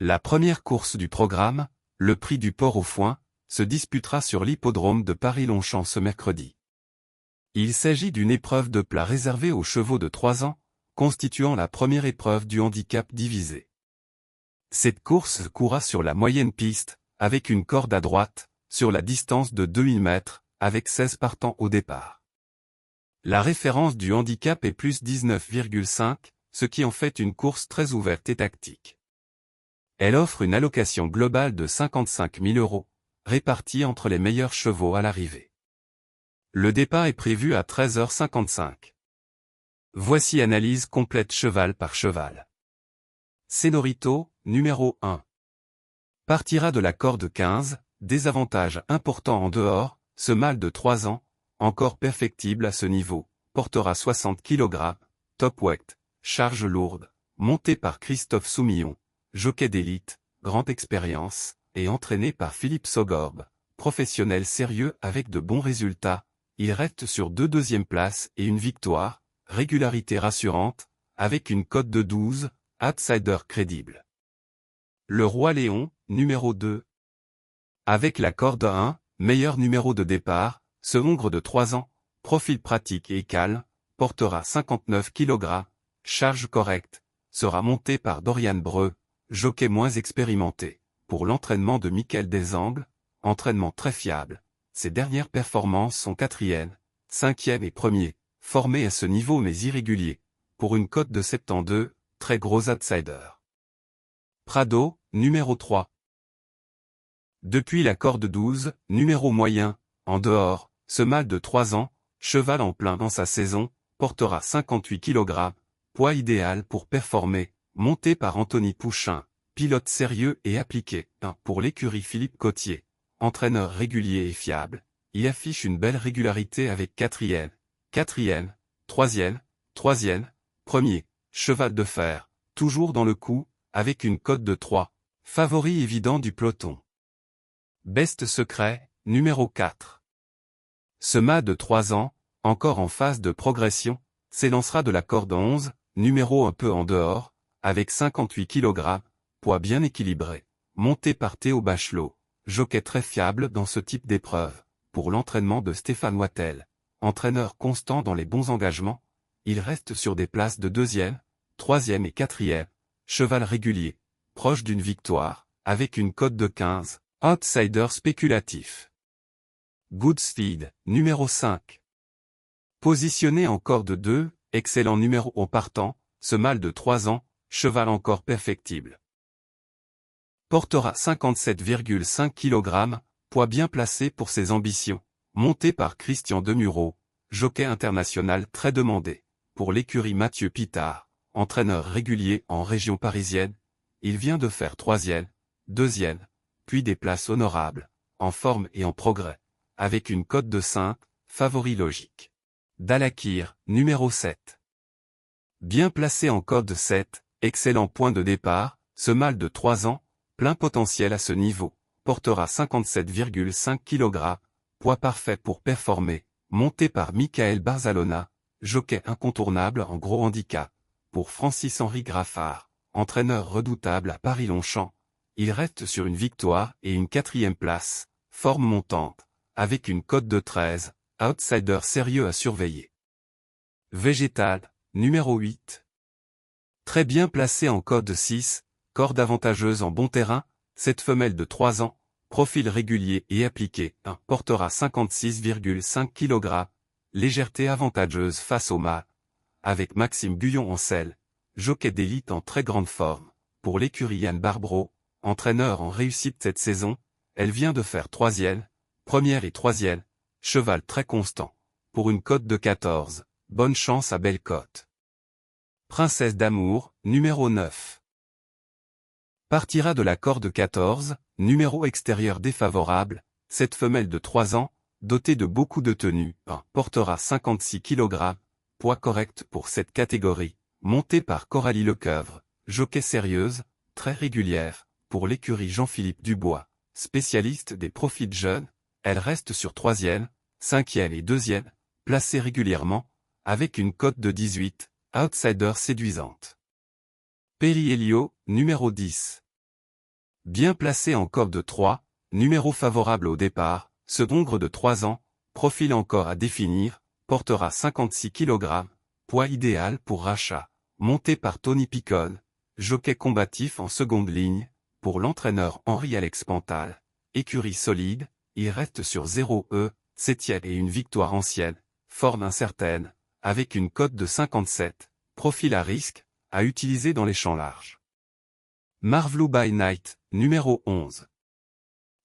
La première course du programme, le prix du Port au Foin, se disputera sur l'hippodrome de Paris-Longchamp ce mercredi. Il s'agit d'une épreuve de plat réservée aux chevaux de 3 ans, constituant la première épreuve du handicap divisé. Cette course courra sur la moyenne piste, avec une corde à droite, sur la distance de 2000 mètres, avec 16 partants au départ. La référence du handicap est plus 19,5, ce qui en fait une course très ouverte et tactique. Elle offre une allocation globale de 55 000 €, répartie entre les meilleurs chevaux à l'arrivée. Le départ est prévu à 13h55. Voici analyse complète cheval par cheval. Senorito, numéro 1. Partira de la corde 15, désavantage important en dehors, ce mâle de 3 ans, encore perfectible à ce niveau, portera 60 kg, top weight, charge lourde, monté par Christophe Soumillon, jockey d'élite, grande expérience, et entraîné par Philippe Sogorbe, professionnel sérieux avec de bons résultats. Il reste sur 2 deuxièmes places et une victoire, régularité rassurante, avec une cote de 12, outsider crédible. Le Roi Léon, numéro 2. Avec la corde 1, meilleur numéro de départ, ce hongre de 3 ans, profil pratique et calme, portera 59 kg, charge correcte, sera monté par Dorian Breu, jockey moins expérimenté, pour l'entraînement de Michael Desangles, entraînement très fiable. Ses dernières performances sont 4e, 5e et 1er, formé à ce niveau mais irrégulier, pour une cote de 72, très gros outsider. Prado, numéro 3. Depuis la corde 12, numéro moyen, en dehors, ce mâle de 3 ans, cheval en plein dans sa saison, portera 58 kg, poids idéal pour performer, monté par Anthony Pouchin, pilote sérieux et appliqué, pour l'écurie Philippe Cotier, entraîneur régulier et fiable, il affiche une belle régularité avec 4e, 4e, 3e, 3e, 1er, cheval de fer, toujours dans le coup, avec une cote de 3, favori évident du peloton. Best secret, numéro 4. Ce mât de 3 ans, encore en phase de progression, s'élancera de la corde 11, numéro un peu en dehors, avec 58 kg, poids bien équilibré, monté par Théo Bachelot, jockey très fiable dans ce type d'épreuve, pour l'entraînement de Stéphane Wattel, entraîneur constant dans les bons engagements, il reste sur des places de 2e, 3e et 4e, cheval régulier, proche d'une victoire, avec une cote de 15, outsider spéculatif. Goodspeed, numéro 5. Positionné en corde 2, excellent numéro en partant, ce mâle de 3 ans, cheval encore perfectible. Portera 57,5 kg, poids bien placé pour ses ambitions, monté par Christian Demureau, jockey international très demandé, pour l'écurie Mathieu Pitard, entraîneur régulier en région parisienne, il vient de faire 3e, 2e, puis des places honorables, en forme et en progrès, avec une cote de 5, favori logique. Dalakir, numéro 7. Bien placé en code 7, excellent point de départ, ce mâle de 3 ans, plein potentiel à ce niveau, portera 57,5 kg, poids parfait pour performer, monté par Michael Barzalona, jockey incontournable en gros handicap, pour Francis-Henri Graffard, entraîneur redoutable à Paris-Longchamp, il reste sur une victoire et une 4e place, forme montante, avec une cote de 13, outsider sérieux à surveiller. Végétal, numéro 8. Très bien placé en code 6, corde avantageuse en bon terrain, cette femelle de 3 ans, profil régulier et appliqué, portera 56,5 kg, légèreté avantageuse face au mât, avec Maxime Guyon en selle, jockey d'élite en très grande forme, pour l'écurie Yann Barbro, entraîneur en réussite cette saison, elle vient de faire 3e, 1er et 3e, cheval très constant, pour une cote de 14, bonne chance à belle cote. Princesse d'amour, numéro 9. Partira de la corde 14, numéro extérieur défavorable, cette femelle de 3 ans, dotée de beaucoup de tenue, portera 56 kg, poids correct pour cette catégorie, montée par Coralie Lecoeuvre, jockey sérieuse, très régulière, pour l'écurie Jean-Philippe Dubois, spécialiste des profils jeunes, elle reste sur 3e, 5e et 2e, placée régulièrement, avec une cote de 18, outsider séduisante. Perry Elio, numéro 10. Bien placé en corde de 3, numéro favorable au départ, ce Hongre de 3 ans, profil encore à définir, portera 56 kg, poids idéal pour rachat, monté par Tony Picon, jockey combatif en seconde ligne, pour l'entraîneur Henri-Alex Pantal, écurie solide, il reste sur 0 septième et une victoire ancienne, forme incertaine, avec une cote de 57, profil à risque, à utiliser dans les champs larges. Marvelou by Night, numéro 11.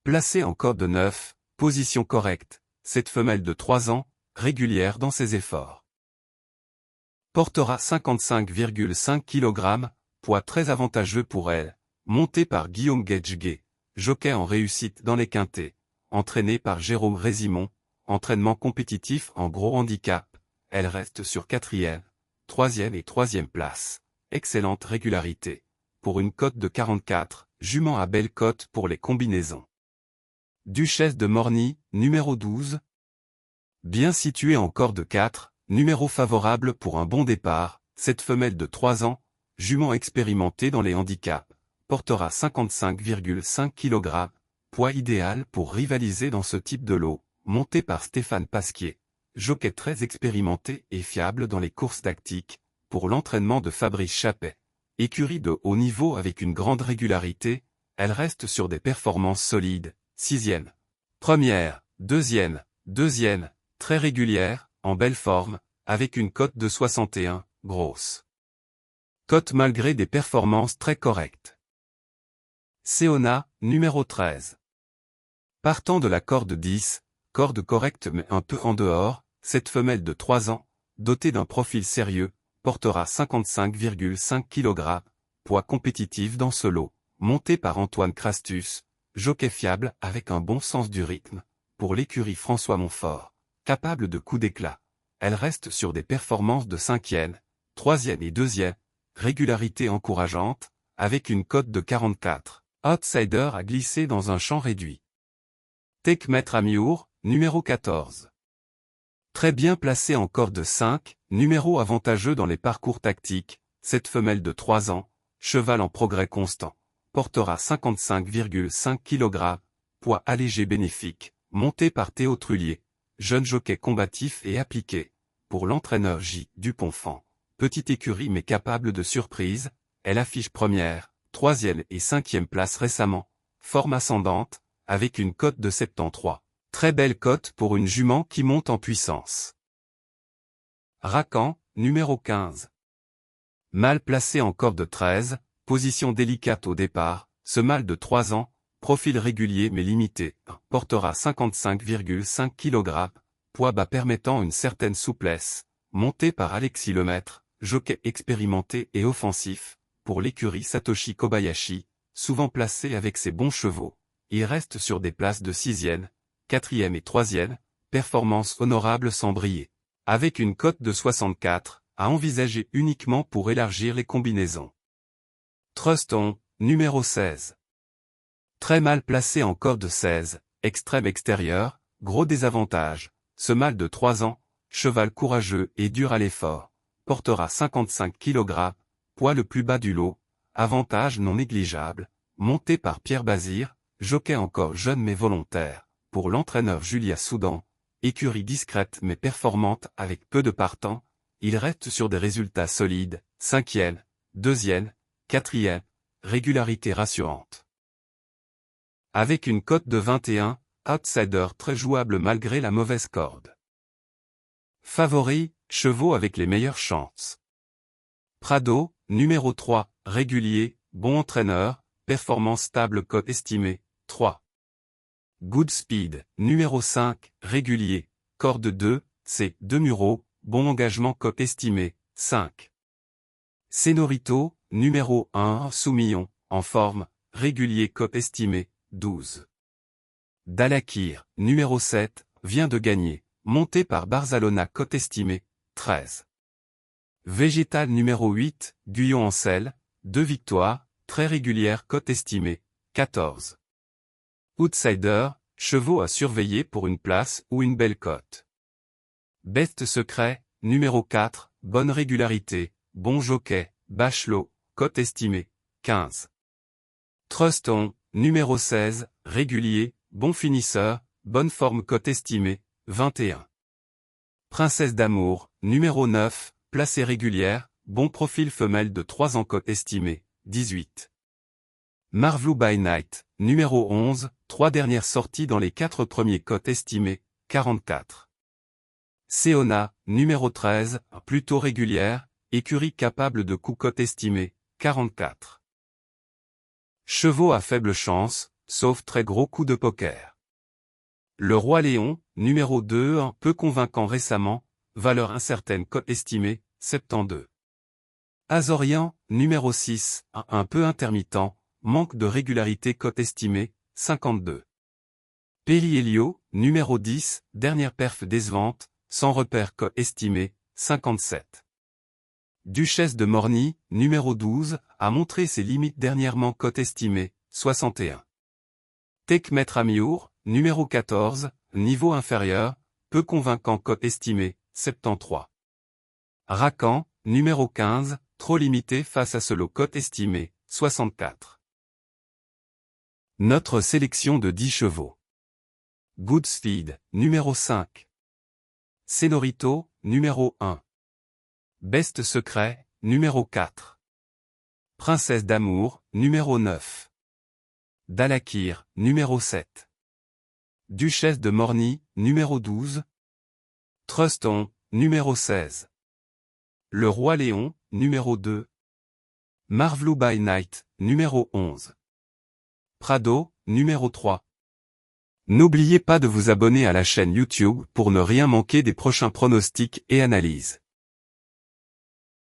Placée en corde de 9, position correcte, cette femelle de 3 ans, régulière dans ses efforts. Portera 55,5 kg, poids très avantageux pour elle, montée par Guillaume Guedjgué, jockey en réussite dans les quintets, entraîné par Jérôme Résimon, entraînement compétitif en gros handicap, elle reste sur 4e, 3e et 3e place, excellente régularité, pour une cote de 44, jument à belle cote pour les combinaisons. Duchesse de Morny, numéro 12. Bien située en corde 4, numéro favorable pour un bon départ, cette femelle de 3 ans, jument expérimentée dans les handicaps, portera 55,5 kg, poids idéal pour rivaliser dans ce type de lot, monté par Stéphane Pasquier, jockey très expérimenté et fiable dans les courses tactiques, pour l'entraînement de Fabrice Chappet. Écurie de haut niveau avec une grande régularité, elle reste sur des performances solides, 6e, 1re, 2e, très régulière, en belle forme, avec une cote de 61, grosse. Cote malgré des performances très correctes. Seona, numéro 13. Partant de la corde 10, corde correcte mais un peu en dehors, cette femelle de 3 ans, dotée d'un profil sérieux, portera 55,5 kg, poids compétitif dans ce lot, monté par Antoine Crastus, jockey fiable avec un bon sens du rythme, pour l'écurie François Montfort, capable de coups d'éclat. Elle reste sur des performances de 5e, 3e et 2e, régularité encourageante, avec une cote de 44, outsider à glisser dans un champ réduit. Tekmet Amiour, numéro 14. Très bien placée en corde 5, numéro avantageux dans les parcours tactiques, cette femelle de 3 ans, cheval en progrès constant, portera 55,5 kg, poids allégé bénéfique, monté par Théo Trullier, jeune jockey combatif et appliqué, pour l'entraîneur J. Duponfant, petite écurie mais capable de surprise, elle affiche 1re, 3e et 5e place récemment, forme ascendante, avec une cote de 73. Très belle cote pour une jument qui monte en puissance. Racan, numéro 15. Mâle placé en corde 13, position délicate au départ, ce mâle de 3 ans, profil régulier mais limité, portera 55,5 kg, poids bas permettant une certaine souplesse, monté par Alexis Lemaître, jockey expérimenté et offensif, pour l'écurie Satoshi Kobayashi, souvent placé avec ses bons chevaux. Il reste sur des places de 6e, 4e et 3e, performance honorable sans briller. Avec une cote de 64, à envisager uniquement pour élargir les combinaisons. Truston, numéro 16. Très mal placé en corde 16, extrême extérieur, gros désavantage, ce mâle de 3 ans, cheval courageux et dur à l'effort, portera 55 kg, poids le plus bas du lot, avantage non négligeable, monté par Pierre Bazir, jockey encore jeune mais volontaire, pour l'entraîneur Julia Soudan, écurie discrète mais performante avec peu de partants, il reste sur des résultats solides, 5e, 2e, 4e, régularité rassurante. Avec une cote de 21, outsider très jouable malgré la mauvaise corde. Favori, chevaux avec les meilleures chances. Prado, numéro 3, régulier, bon entraîneur, performance stable cote estimée, 3. Good Speed, numéro 5, régulier, corde 2, C. 2 Muro, bon engagement cote estimée, 5. Senorito, numéro 1, Soumillon, en forme, régulier cote estimée, 12. Dalakir, numéro 7, vient de gagner, monté par Barzalona cote estimée, 13. Végétal numéro 8, Guyon en selle, 2 victoires, très régulière cote estimée, 14. Outsider, chevaux à surveiller pour une place ou une belle cote. Best secret, numéro 4, bonne régularité, bon jockey, Bachelot, cote estimée, 15. Truston, numéro 16, régulier, bon finisseur, bonne forme cote estimée, 21. Princesse d'amour, numéro 9, placée régulière, bon profil femelle de 3 ans cote estimée, 18. Marvelou by Night, numéro 11, 3 dernières sorties dans les 4 premiers cotes estimés, 44. Seona, numéro 13, plutôt régulière, écurie capable de coups cote estimée, 44. Chevaux à faible chance, sauf très gros coup de poker. Le Roi Léon, numéro 2, peu convaincant récemment, valeur incertaine cote estimée, 72. Azorian, numéro 6, un peu intermittent, manque de régularité cote estimée, 52. Périhelio, numéro 10, dernière perf décevante, sans repère cote estimée, 57. Duchesse de Morny, numéro 12, a montré ses limites dernièrement cote estimée, 61. Tech Maître Amiour, numéro 14, niveau inférieur, peu convaincant cote estimée, 73. Racan, numéro 15, trop limité face à ce lot cote estimée, 64. Notre sélection de 10 chevaux. Goodspeed, numéro 5. Senorito, numéro 1. Best Secret, numéro 4. Princesse d'amour, numéro 9. Dalakir, numéro 7. Duchesse de Morny, numéro 12. Truston, numéro 16. Le Roi Léon, numéro 2. Marvelou by Night, numéro 11. Prado, numéro 3. N'oubliez pas de vous abonner à la chaîne YouTube pour ne rien manquer des prochains pronostics et analyses.